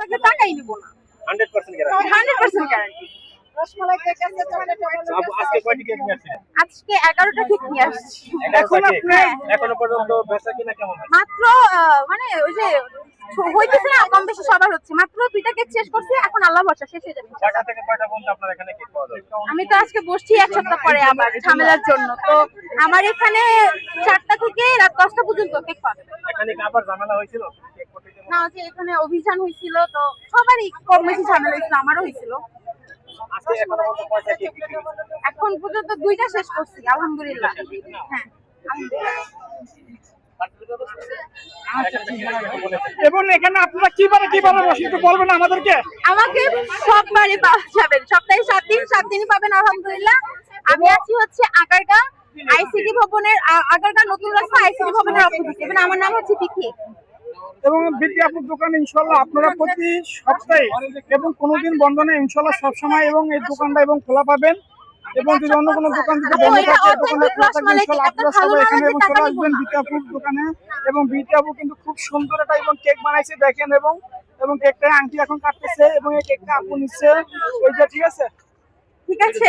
আপনাকে টাকাই নিব না। 100% গ্যারান্টি। 100% গ্যারান্টি। রসমালাই কেক আছে, চকলেট আছে। আপু আজকে কয়টি কেক নিয়ে আসছেন? আজকে 11টা কেক নিয়ে আসছি। এখনো পর্যন্ত বেচা কিনা কেমন হচ্ছে? মাত্র মানে ওই যে হইতেছে না, কম বেশি সবার হচ্ছে। মাত্র 2টা কেক শেষ করছি, এখন আল্লাহ ভরসা শেষ হয়ে যাবে। কয়টা থেকে কয়টা পর্যন্ত আপনার এখানে কেক পাওয়া যাবে? আমি তো আজকে বসছি 1 সপ্তাহ পরে আবার ঝামেলার জন্য। তো আমার এখানে 4টা থেকে রাত 10টা পর্যন্ত কেক পাওয়া যাবে। এখানে কি আবার ঝামেলা হয়েছিল কেক করতে গিয়ে? না, যে এখানে অভিযান হয়েছিল, তো সবারই কম বেশি ঝামেলা হয়েছিল, আমারও হয়েছিল। আজকে এখনো পর্যন্ত কয়টা কেক বিক্রি হয়েছে? এখন পর্যন্ত 2টা শেষ করছি, আলহামদুলিল্লাহ। হ্যাঁ, আলহামদুলিল্লাহ। এবং এখানে আপনারা কিভাবে বসে একটু বলবেন আমাদেরকে। আমাকে সববারই পাওয়া যাবে, সপ্তাহে 7 দিন, 7 দিনই পাবেন আলহামদুলিল্লাহ। আমি আছি হচ্ছে আগারগাঁও আইসিডি ভবনের, আগারগাঁও নতুন রাস্তা আইসিডি ভবনের অপোজিটে। এবং আমার নাম হচ্ছে পিকি। এবং বিটি আপুর দোকানে ইনশাল্লাহ আপনারা প্রতি সপ্তাহে এবং কোনোদিন বন্ধ নেই, ইনশাল্লাহ সবসময় এবং এই দোকানটা এবং খোলা পাবেন। এবং যদি অন্য কোনো দোকান যদি বন্ধ থাকে, দোকানে খোলা থাকবে ইনশাল্লাহ। আপনারা সবাই এখানে এবং চলে আসবেন বিটি আপুর দোকানে। এবং বিটি আপু কিন্তু খুব সুন্দর একটা এবং কেক বানাইছে দেখেন। এবং কেকটা আংটি এখন কাটতেছে এবং এই কেকটা আপু নিচ্ছে ওই যে, ঠিক আছে। ঠিক আছে।